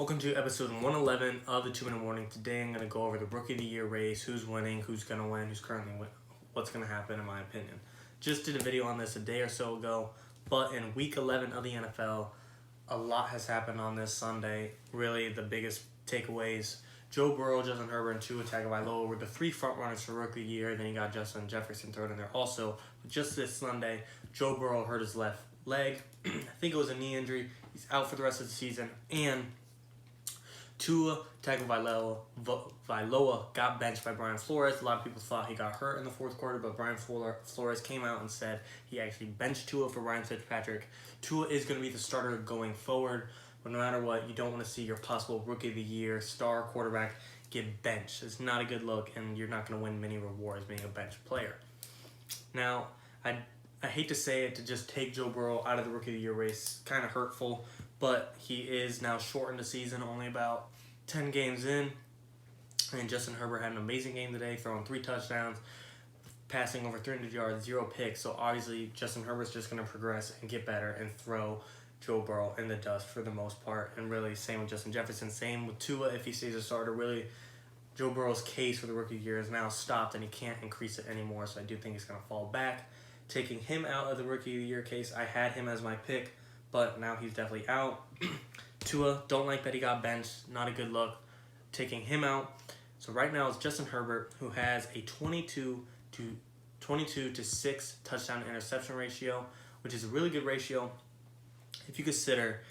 Welcome to episode 111 of the 2 Minute Warning. Today I'm going to go over the Rookie of the Year race, who's winning, who's going to win, who's currently winning, what's going to happen in my opinion. Just did a video on this a day or so ago, but in week 11 of the NFL, a lot has happened on this Sunday. Really, the biggest takeaways, Joe Burrow, Justin Herbert, and Tua Tagovailoa were the three front runners for Rookie of the Year. Then you got Justin Jefferson thrown in there also. But just this Sunday, Joe Burrow hurt his left leg. I think it was a knee injury. He's out for the rest of the season. And Tua Tagovailoa got benched by Brian Flores. A lot of people thought he got hurt in the fourth quarter, but Brian Flores came out and said he actually benched Tua for Ryan Fitzpatrick. Tua is going to be the starter going forward, but no matter what, you don't want to see your possible Rookie of the Year star quarterback get benched. It's not a good look, and you're not going to win many rewards being a bench player. Now, I hate to say it, to just take Joe Burrow out of the Rookie of the Year race, kind of hurtful, but he is now shortened the season, only about 10 games in. And Justin Herbert had an amazing game today, throwing 3 touchdowns, passing over 300 yards, 0 picks. So obviously Justin Herbert's just going to progress and get better and throw Joe Burrow in the dust for the most part. And really, same with Justin Jefferson, same with Tua if he stays a starter. Really, Joe Burrow's case for the Rookie of the Year is now stopped, and he can't increase it anymore. So I do think he's going to fall back. Taking him out of the Rookie of the Year case, I had him as my pick, but now he's definitely out. Tua, don't like that he got benched. Not a good look. Taking him out. So right now it's Justin Herbert, who has a 22 to 6 touchdown interception ratio, which is a really good ratio. If you consider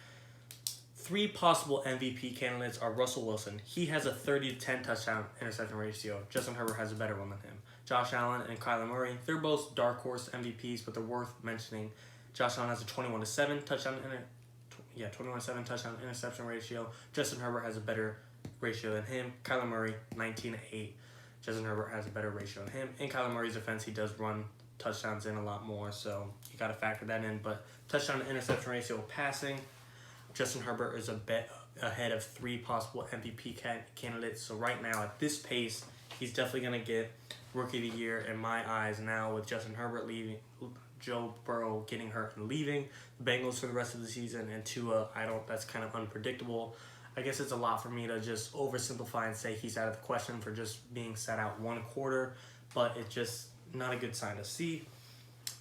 3 possible MVP candidates are Russell Wilson. He has a 30 to 10 touchdown interception ratio. Justin Herbert has a better one than him. Josh Allen and Kyler Murray, they're both dark horse MVPs, but they're worth mentioning. Josh Allen has a 21 to 7 touchdown interception ratio. Justin Herbert has a better ratio than him. Kyler Murray, 19 to 8. Justin Herbert has a better ratio than him. In Kyler Murray's defense, he does run touchdowns in a lot more, so you got to factor that in. But touchdown to interception ratio passing, Justin Herbert is a bit ahead of 3 possible MVP candidates. So right now, at this pace, he's definitely going to get Rookie of the Year in my eyes now, with Justin Herbert leaving, Joe Burrow getting hurt and leaving the Bengals for the rest of the season, and Tua, that's kind of unpredictable. I guess it's a lot for me to just oversimplify and say he's out of the question for just being sat out 1 quarter, but it's just not a good sign to see.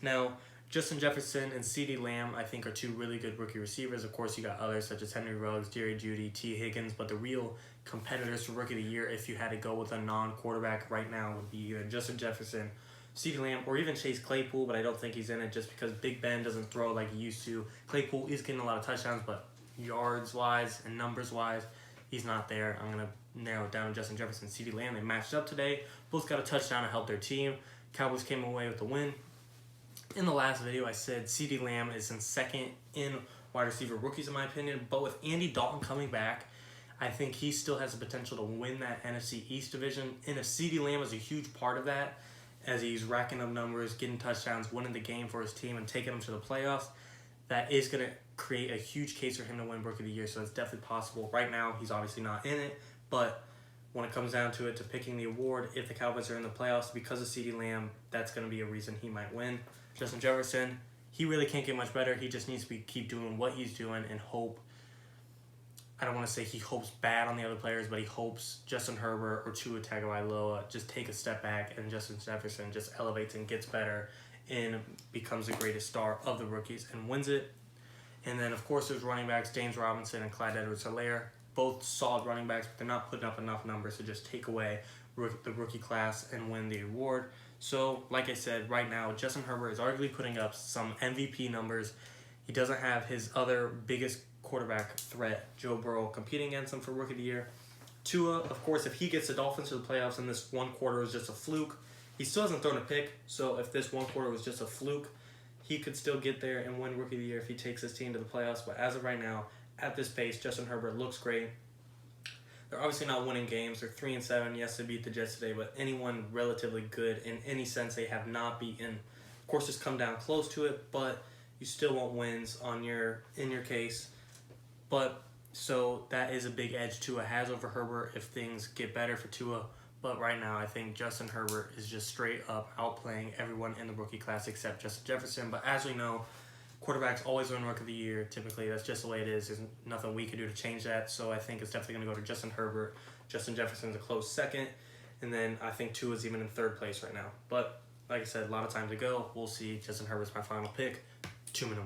Now, Justin Jefferson and CeeDee Lamb, I think, are 2 really good rookie receivers. Of course, you got others such as Henry Ruggs, Jerry Jeudy, T. Higgins, but the real competitors for Rookie of the Year, if you had to go with a non-quarterback right now, would be either Justin Jefferson, CeeDee Lamb, or even Chase Claypool, but I don't think he's in it just because Big Ben doesn't throw like he used to. Claypool is getting a lot of touchdowns, but yards-wise and numbers-wise, he's not there. I'm going to narrow it down to Justin Jefferson and CeeDee Lamb. They matched up today. Both got a touchdown to help their team. Cowboys came away with the win. In the last video, I said CeeDee Lamb is in second in wide receiver rookies, in my opinion. But with Andy Dalton coming back, I think he still has the potential to win that NFC East division. And if CeeDee Lamb is a huge part of that, as he's racking up numbers, getting touchdowns, winning the game for his team, and taking them to the playoffs, that is going to create a huge case for him to win Rookie of the Year. So it's definitely possible. Right now, he's obviously not in it, but when it comes down to it, to picking the award, if the Cowboys are in the playoffs because of CeeDee Lamb, that's going to be a reason he might win. Justin Jefferson, he really can't get much better. He just needs to keep doing what he's doing and hope. I don't want to say he hopes bad on the other players, but he hopes Justin Herbert or Tua Tagovailoa just take a step back and Justin Jefferson just elevates and gets better and becomes the greatest star of the rookies and wins it. And then, of course, there's running backs, James Robinson and Clyde Edwards-Helaire. Both solid running backs, but they're not putting up enough numbers to just take away the rookie class and win the award. So, like I said, right now, Justin Herbert is arguably putting up some MVP numbers. He doesn't have his other biggest quarterback threat, Joe Burrow, competing against him for Rookie of the Year. Tua, of course, if he gets the Dolphins to the playoffs and this 1 quarter was just a fluke, he still hasn't thrown a pick. So if this 1 quarter was just a fluke, he could still get there and win Rookie of the Year if he takes his team to the playoffs. But as of right now, at this pace, Justin Herbert looks great. They're obviously not winning games. They're 3-7. Yes, they beat the Jets today, but anyone relatively good in any sense they have not beaten. Of course, it's come down close to it, but you still want wins in your case. But so that is a big edge Tua has over Herbert if things get better for Tua. But right now, I think Justin Herbert is just straight up outplaying everyone in the rookie class except Justin Jefferson. But as we know, quarterbacks always win Rookie of the Year. Typically, that's just the way it is. There's nothing we can do to change that. So I think it's definitely going to go to Justin Herbert. Justin Jefferson's a close second. And then I think Tua is even in third place right now. But like I said, a lot of time to go. We'll see. Justin Herbert's my final pick. 2-1.